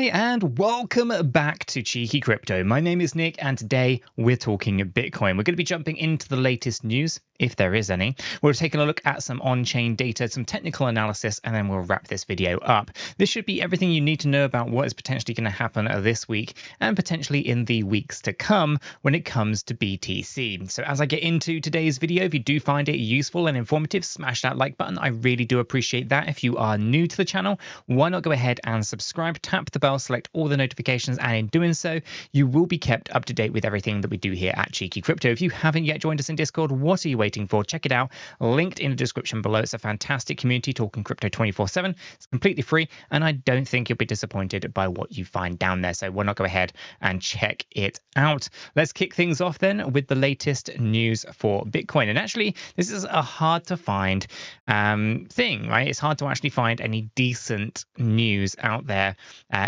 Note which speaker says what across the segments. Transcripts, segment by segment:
Speaker 1: Hi and welcome back to Cheeky Crypto. My name is Nick and today we're talking Bitcoin. We're going to be jumping into the latest news, if there is any. We're taking a look at some on-chain data, some technical analysis, and then we'll wrap this video up. This should be everything you need to know about what is potentially going to happen this week and potentially in the weeks to come when it comes to BTC. So as I get into today's video, if you do find it useful and informative, smash that like button. I really do appreciate that. If you are new to the channel, why not go ahead and subscribe, tap the bell, select all the notifications, and in doing so, you will be kept up to date with everything that we do here at Cheeky Crypto. If you haven't yet joined us in Discord, what are you waiting for? Check it out, linked in the description below. It's a fantastic community talking crypto 24/7. It's completely free, and I don't think you'll be disappointed by what you find down there. So why not go ahead and check it out? Let's kick things off then with the latest news for Bitcoin. And actually, this is a hard to find thing, right? It's hard to actually find any decent news out there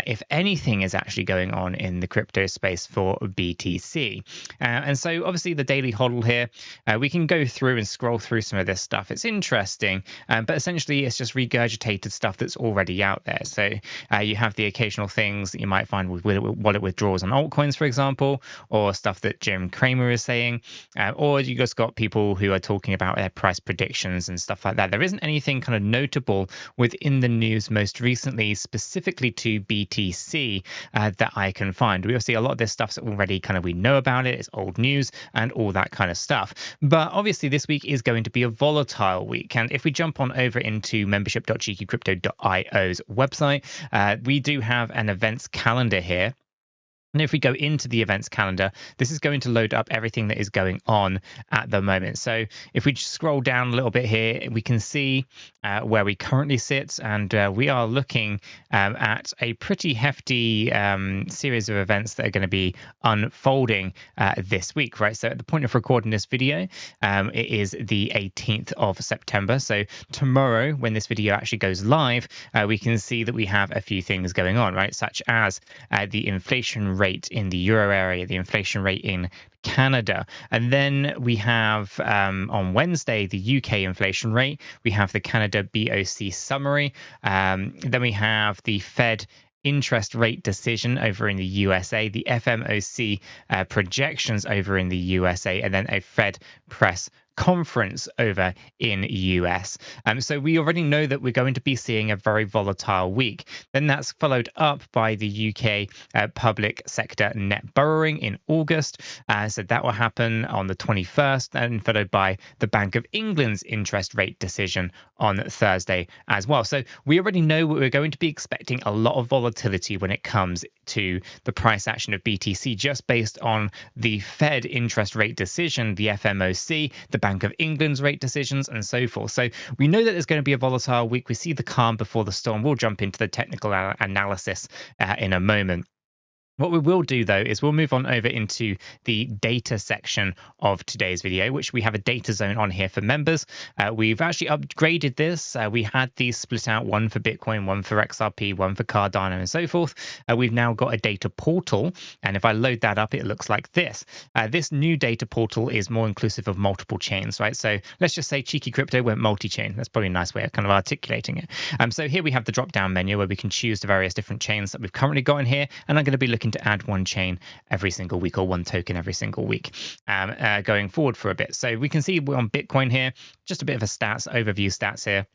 Speaker 1: if anything is actually going on in the crypto space for BTC. And so obviously the daily hodl here, we can go through and scroll through some of this stuff. It's interesting, but essentially it's just regurgitated stuff that's already out there. So you have the occasional things that you might find with wallet withdrawals on altcoins, for example, or stuff that 𝗕𝗘𝗪𝗪 is saying, or you just got people who are talking about their price predictions and stuff like that. There isn't anything kind of notable within the news most recently, specifically to BTC, that I can find. We see a lot of this stuff's already kind of, we know about it, it's old news and all that kind of stuff. But obviously this week is going to be a volatile week. And if we jump on over into membership.cheekycrypto.io's website, we do have an events calendar here. And if we go into the events calendar, this is going to load up everything that is going on at the moment. So if we just scroll down a little bit here, we can see where we currently sit. And we are looking at a pretty hefty series of events that are going to be unfolding this week, right? So at the point of recording this video, it is the 18th of September. So tomorrow, when this video actually goes live, we can see that we have a few things going on, right? Such as the inflation rate in the euro area, the inflation rate in Canada. And then we have on Wednesday the UK inflation rate, we have the Canada BOC summary, then we have the Fed interest rate decision over in the USA, the FMOC projections over in the USA, and then a Fed press conference over in US. So we already know that we're going to be seeing a very volatile week. Then that's followed up by the UK public sector net borrowing in August. So that will happen on the 21st, and followed by the Bank of England's interest rate decision on Thursday as well. So we already know we're going to be expecting a lot of volatility when it comes to the price action of BTC, just based on the Fed interest rate decision, the FMOC, the Bank of England's rate decisions, and so forth. So we know that there's going to be a volatile week. We see the calm before the storm. We'll jump into the technical analysis in a moment. What we will do, though, is we'll move on over into the data section of today's video, which we have a data zone on here for members. We've actually upgraded this. We had these split out, one for Bitcoin, one for XRP, one for Cardano, and so forth. We've now got a data portal. And if I load that up, it looks like this. This new data portal is more inclusive of multiple chains, right? So let's just say Cheeky Crypto went multi-chain. That's probably a nice way of kind of articulating it. So here we have the drop-down menu where we can choose the various different chains that we've currently got in here. And I'm going to be looking to add one chain every single week, or one token every single week going forward for a bit. So we can see we're on Bitcoin here, just a bit of a overview stats here.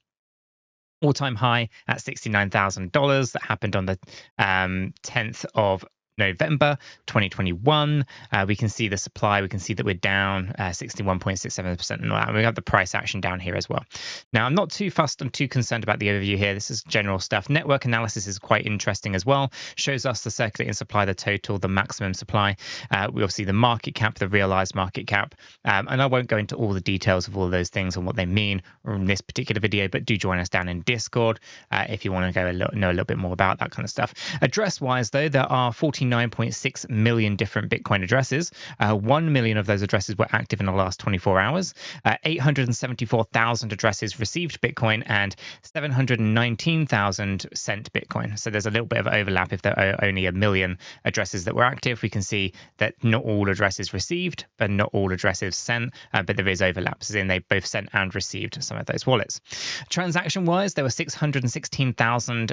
Speaker 1: All-time high at $69,000 that happened on the 10th of November 2021. We can see the supply. We can see that we're down 61.67%, and all that. And we have the price action down here as well. Now, I'm not too fussed and too concerned about the overview here. This is general stuff. Network analysis is quite interesting as well. Shows us the circulating supply, the total, the maximum supply. We also see the market cap, the realized market cap. And I won't go into all the details of all of those things and what they mean in this particular video, but do join us down in Discord if you want to know a little bit more about that kind of stuff. Address-wise, though, there are 14 49.6 million different Bitcoin addresses. 1 million of those addresses were active in the last 24 hours. 874,000 addresses received Bitcoin and 719,000 sent Bitcoin. So there's a little bit of overlap. If there are only 1 million addresses that were active, we can see that not all addresses received, but not all addresses sent, but there is overlap, as in they both sent and received some of those wallets. Transaction-wise, there were 616,000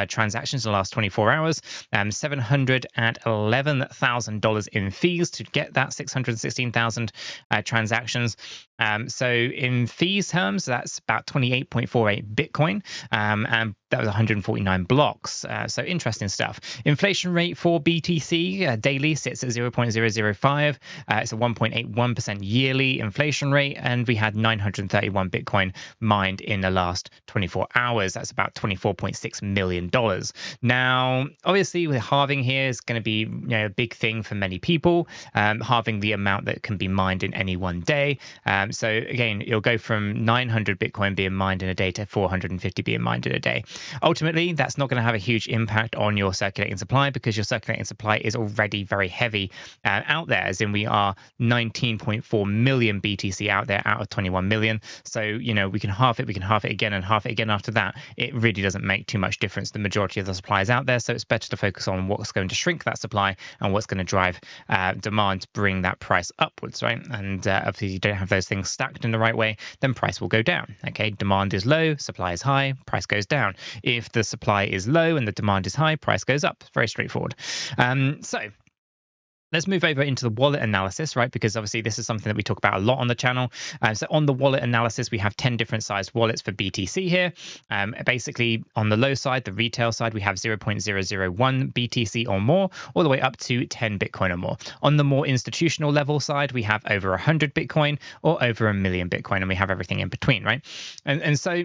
Speaker 1: transactions in the last 24 hours, $711,000 in fees to get that 616,000 transactions. So in fees terms, that's about 28.48 Bitcoin, and that was 149 blocks. So interesting stuff. Inflation rate for BTC daily sits at 0.005. It's a 1.81% yearly inflation rate, and we had 931 Bitcoin mined in the last 24 hours. That's about $24.6 million. Now, obviously, with halving here is going to be a big thing for many people, halving the amount that can be mined in any one day. So again, you'll go from 900 Bitcoin being mined in a day to 450 being mined in a day. Ultimately, that's not going to have a huge impact on your circulating supply, because your circulating supply is already very heavy out there, as in we are 19.4 million BTC out there out of 21 million. So, we can halve it again and halve it again after that. It really doesn't make too much difference. The majority of the supply is out there, so it's better to focus on what's going to shrink that supply and what's going to drive demand to bring that price upwards, right? And obviously, you don't have those things stacked in the right way, then price will go down. Okay, demand is low, supply is high, price goes down. If the supply is low and the demand is high, price goes up. Very straightforward. So let's move over into the wallet analysis, right? Because obviously this is something that we talk about a lot on the channel. So on the wallet analysis, we have 10 different sized wallets for BTC here. Basically, on the low side, the retail side, we have 0.001 BTC or more, all the way up to 10 Bitcoin or more. On the more institutional level side, we have over 100 Bitcoin or over 1 million Bitcoin, and we have everything in between, right? And so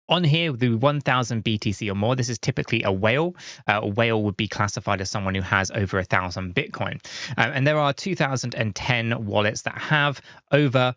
Speaker 1: on here, the 1,000 BTC or more, this is typically a whale. A whale would be classified as someone who has over 1,000 Bitcoin. And there are 2,010 wallets that have over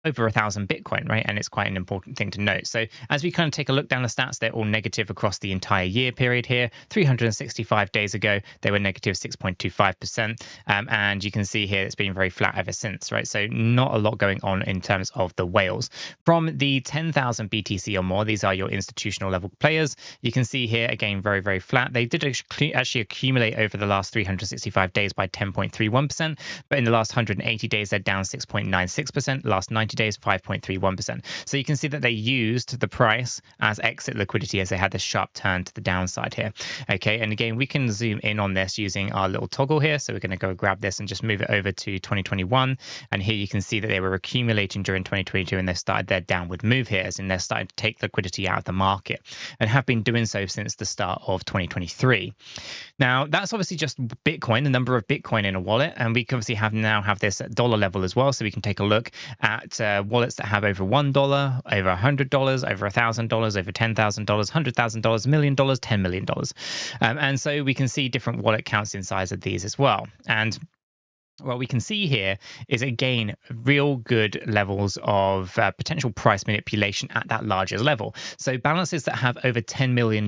Speaker 1: 1,000 Bitcoin, right? And it's quite an important thing to note. So as we kind of take a look down the stats, they're all negative across the entire year period here. 365 days ago, they were negative 6.25%. And you can see here it's been very flat ever since, right? So not a lot going on in terms of the whales. From the 10,000 BTC or more, these are your institutional level players. You can see here, again, very, very flat. They did actually accumulate over the last 365 days by 10.31%. But in the last 180 days, they're down 6.96%. Last 90 days, 5.31%. So you can see that they used the price as exit liquidity as they had this sharp turn to the downside here. Okay, and again, we can zoom in on this using our little toggle here. So we're going to go grab this and just move it over to 2021. And here you can see that they were accumulating during 2022 and they started their downward move here, as in they're starting to take liquidity out of the market and have been doing so since the start of 2023. Now, that's obviously just Bitcoin, the number of Bitcoin in a wallet. And we can obviously now have this at dollar level as well. So we can take a look at wallets that have over $1, over $100, over $1,000, over $10,000, $100,000, $1 million, $10 million. And so we can see different wallet counts inside of these as well. And what we can see here is, again, real good levels of potential price manipulation at that larger level. So balances that have over $10 million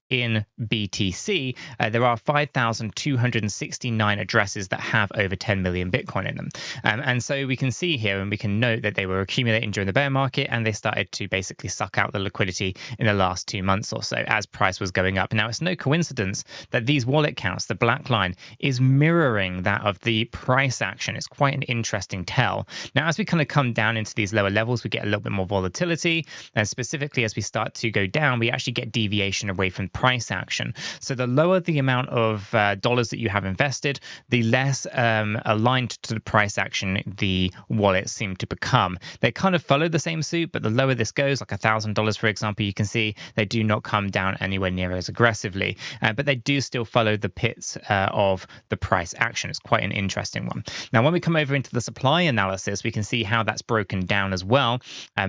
Speaker 1: in BTC, there are 5,269 addresses that have over 10 million Bitcoin in them. And so we can see here, and we can note that they were accumulating during the bear market, and they started to basically suck out the liquidity in the last 2 months or so as price was going up. Now, it's no coincidence that these wallet counts, the black line, is mirroring that of the price action. It's quite an interesting tell. Now, as we kind of come down into these lower levels, we get a little bit more volatility, and specifically as we start to go down, we actually get deviation away from price action. So the lower the amount of dollars that you have invested, the less aligned to the price action the wallets seem to become. They kind of follow the same suit, but the lower this goes, like $1,000, for example, you can see they do not come down anywhere near as aggressively, but they do still follow the pits of the price action. It's quite an interesting interesting one. Now, when we come over into the supply analysis, we can see how that's broken down as well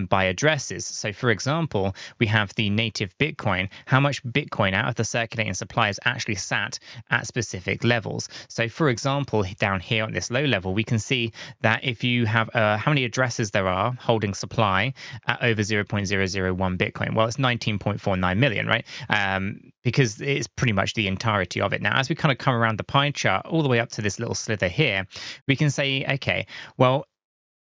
Speaker 1: by addresses. So, for example, we have the native Bitcoin, how much Bitcoin out of the circulating supply is actually sat at specific levels. So, for example, down here on this low level, we can see that if you have how many addresses there are holding supply at over 0.001 Bitcoin, well, it's 19.49 million, right? Because it's pretty much the entirety of it. Now, as we kind of come around the pie chart all the way up to this little slither here, we can say, okay, well,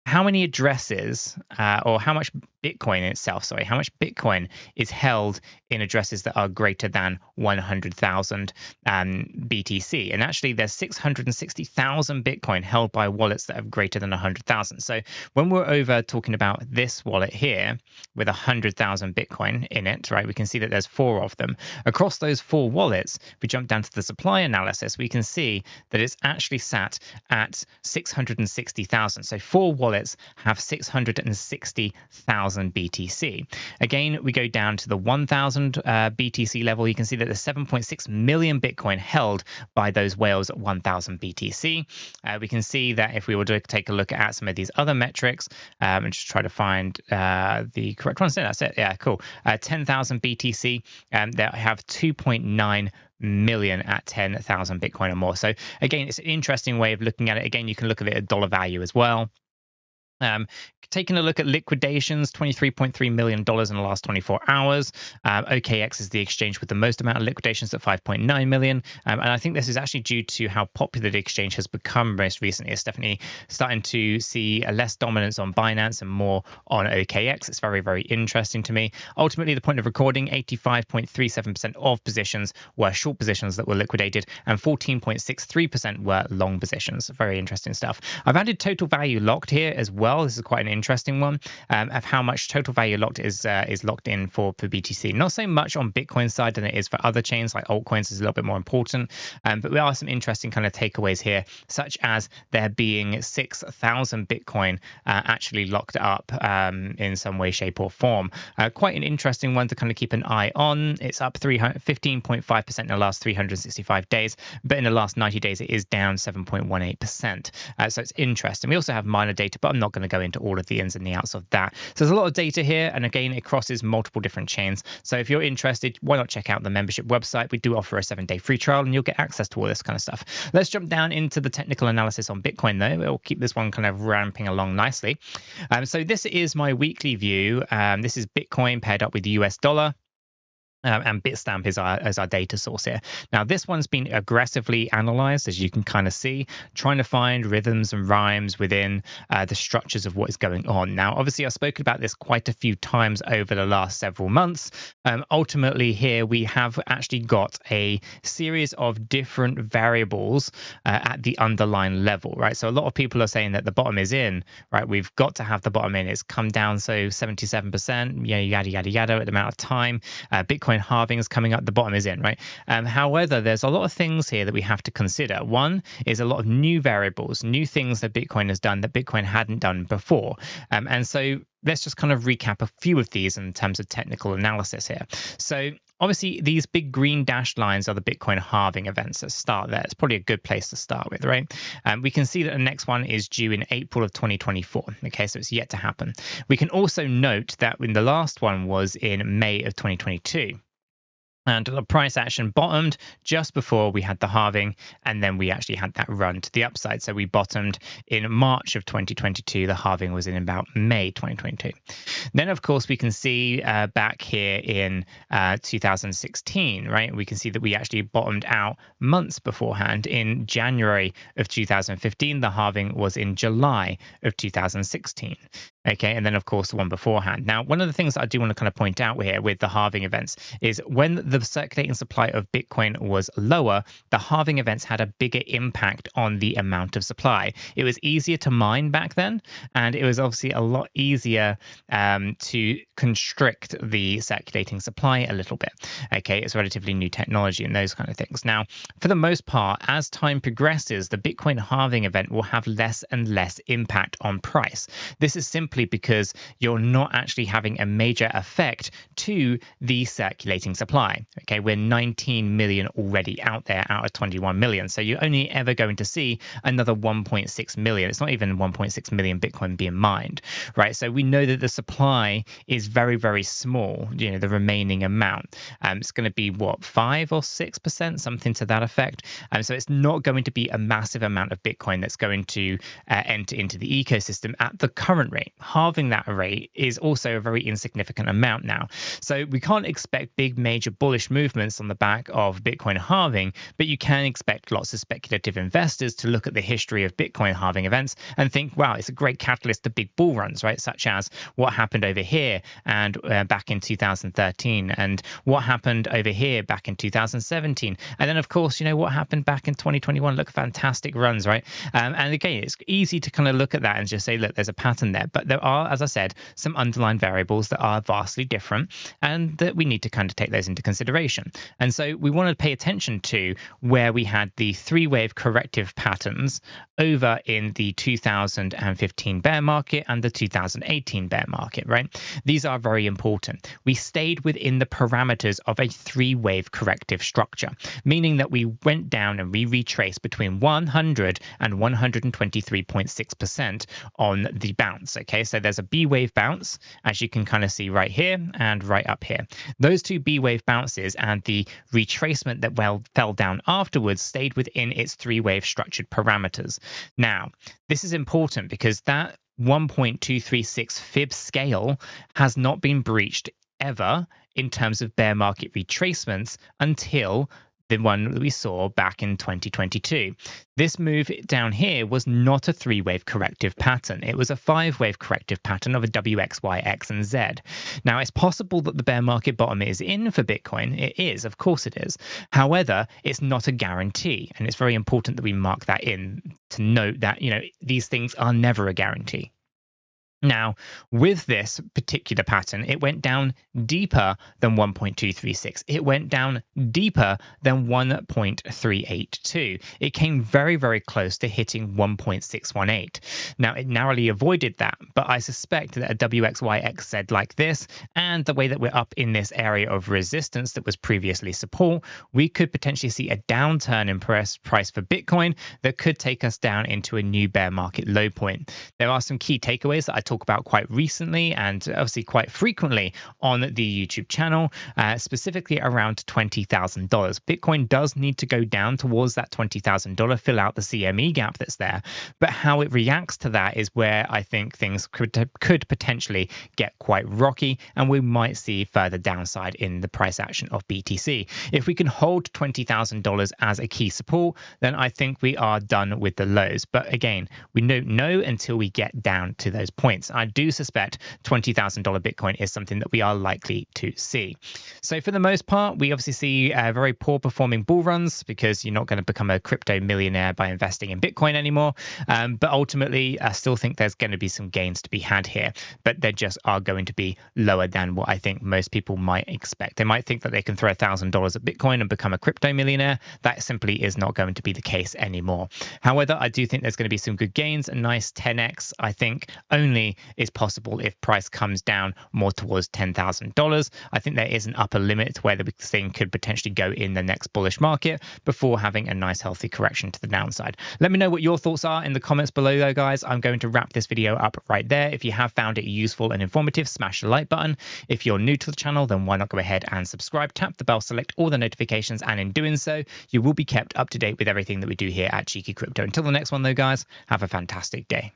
Speaker 1: how many addresses or how much Bitcoin in itself, how much Bitcoin is held in addresses that are greater than 100,000 BTC. And actually, there's 660,000 Bitcoin held by wallets that have greater than 100,000. So when we're over talking about this wallet here with 100,000 Bitcoin in it, right, we can see that there's 4 of them. Across those 4 wallets, if we jump down to the supply analysis, we can see that it's actually sat at 660,000. So 4 wallets have 660,000 BTC. Again, we go down to the 1,000 BTC level. You can see that there's 7.6 million Bitcoin held by those whales at 1,000 BTC. We can see that if we were to take a look at some of these other metrics and just try to find the correct one, so that's it. Yeah, cool. 10,000 BTC, they have 2.9 million at 10,000 Bitcoin or more. So again, it's an interesting way of looking at it. Again, you can look at it at dollar value as well. Taking a look at liquidations, $23.3 million in the last 24 hours. OKX is the exchange with the most amount of liquidations at 5.9 million. And I think this is actually due to how popular the exchange has become most recently. It's definitely starting to see a less dominance on Binance and more on OKX. It's very, very interesting to me. Ultimately, the point of recording, 85.37% of positions were short positions that were liquidated and 14.63% were long positions. Very interesting stuff. I've added total value locked here as well. This is quite an interesting one of how much total value locked is locked in for BTC. Not so much on Bitcoin side than it is for other chains like altcoins is a little bit more important. But there are some interesting kind of takeaways here, such as there being 6,000 Bitcoin actually locked up in some way, shape or form. Quite an interesting one to kind of keep an eye on. It's up 15.5% in the last 365 days, but in the last 90 days it is down 7.18%. So it's interesting. We also have miner data, but I'm not going to go into all of the ins and the outs of that. So there's a lot of data here, and again, it crosses multiple different chains. So if you're interested, why not check out the membership website? We do offer a 7-day free trial, and you'll get access to all this kind of stuff. Let's jump down into the technical analysis on Bitcoin, though. We'll keep this one kind of ramping along nicely. So this is my weekly view. This is Bitcoin paired up with the US dollar. And Bitstamp is our data source here. Now, this one's been aggressively analyzed, as you can kind of see, trying to find rhythms and rhymes within the structures of what is going on. Now, obviously, I've spoken about this quite a few times over the last several months. Ultimately, here we have actually got a series of different variables at the underlying level, right? So a lot of people are saying that the bottom is in, right? We've got to have the bottom in. It's come down, so 77%, yada, yada, yada, at the amount of time. Bitcoin halving is coming up, the bottom is in, right? However, there's a lot of things here that we have to consider. One is a lot of new variables, new things that Bitcoin has done that Bitcoin hadn't done before. And so let's just kind of recap a few of these in terms of technical analysis here. So obviously, these big green dashed lines are the Bitcoin halving events. Let's start there. It's probably a good place to start with, right? We can see that the next one is due in April of 2024. Okay, so it's yet to happen. We can also note that when the last one was in May of 2022. And the price action bottomed just before we had the halving, and then we actually had that run to the upside. So we bottomed in March of 2022. The halving was in about May 2022. Then, of course, we can see back here in 2016, right? We can see that we actually bottomed out months beforehand. In January of 2015, the halving was in July of 2016. Okay, and then, of course, the one beforehand. Now, one of the things that I do want to kind of point out here with the halving events is when the circulating supply of Bitcoin was lower, the halving events had a bigger impact on the amount of supply. It was easier to mine back then, and it was obviously a lot easier to constrict the circulating supply a little bit. Okay, it's relatively new technology and those kind of things. Now, for the most part, as time progresses, the Bitcoin halving event will have less and less impact on price. This is simply simply because you're not actually having a major effect to the circulating supply. Okay, we're 19 million already out there out of 21 million. So you're only ever going to see another 1.6 million. It's not even 1.6 million Bitcoin being mined, right? So we know that the supply is very, very small, the remaining amount. It's going to be what, 5 or 6%, something to that effect. So it's not going to be a massive amount of Bitcoin that's going to enter into the ecosystem at the current rate. Halving that rate is also a very insignificant amount now. So we can't expect big major bullish movements on the back of Bitcoin halving, but you can expect lots of speculative investors to look at the history of Bitcoin halving events and think, wow, it's a great catalyst to big bull runs, right? Such as what happened over here and back in 2013, and what happened over here back in 2017. And then, of course, what happened back in 2021. Look, fantastic runs, right? And again, it's easy to kind of look at that and just say, look, there's a pattern there. But there are, as I said, some underlying variables that are vastly different and that we need to kind of take those into consideration. And so we want to pay attention to where we had the three-wave corrective patterns over in the 2015 bear market and the 2018 bear market, right? These are very important. We stayed within the parameters of a three-wave corrective structure, meaning that we went down and we retraced between 100 and 123.6% on the bounce. Okay, so there's a B wave bounce, as you can kind of see right here and right up here. Those two B wave bounces and the retracement that fell down afterwards stayed within its three-wave structured parameters. Now, this is important because that 1.236 fib scale has not been breached ever in terms of bear market retracements until the one that we saw back in 2022. This move down here was not a three-wave corrective pattern. It was a five-wave corrective pattern of a W, X, Y, X, and Z. Now, it's possible that the bear market bottom is in for Bitcoin. It is, of course it is. However, it's not a guarantee, and it's very important that we mark that in to note that, these things are never a guarantee. Now, with this particular pattern, it went down deeper than 1.236. It went down deeper than 1.382. It came very, very close to hitting 1.618. Now, it narrowly avoided that, but I suspect that a WXYXZ like this, and the way that we're up in this area of resistance that was previously support, we could potentially see a downturn in price for Bitcoin that could take us down into a new bear market low point. There are some key takeaways that I talk about quite recently and obviously quite frequently on the YouTube channel, specifically around $20,000. Bitcoin does need to go down towards that $20,000, fill out the CME gap that's there, but how it reacts to that is where I think things could potentially get quite rocky, and we might see further downside in the price action of BTC. If we can hold $20,000 as a key support, then I think we are done with the lows. But again, we don't know until we get down to those points. I do suspect $20,000 Bitcoin is something that we are likely to see. So for the most part, we obviously see very poor performing bull runs because you're not going to become a crypto millionaire by investing in Bitcoin anymore. But ultimately, I still think there's going to be some gains to be had here, but they just are going to be lower than what I think most people might expect. They might think that they can throw $1,000 at Bitcoin and become a crypto millionaire. That simply is not going to be the case anymore. However, I do think there's going to be some good gains. A nice 10x, I think, only is possible if price comes down more towards $10,000. I think there is an upper limit where the thing could potentially go in the next bullish market before having a nice healthy correction to the downside. Let me know what your thoughts are in the comments below though, guys. I'm going to wrap this video up right there. If you have found it useful and informative, smash the like button. If you're new to the channel, then why not go ahead and subscribe, tap the bell, select all the notifications, and in doing so, you will be kept up to date with everything that we do here at Cheeky Crypto. Until the next one though, guys, have a fantastic day.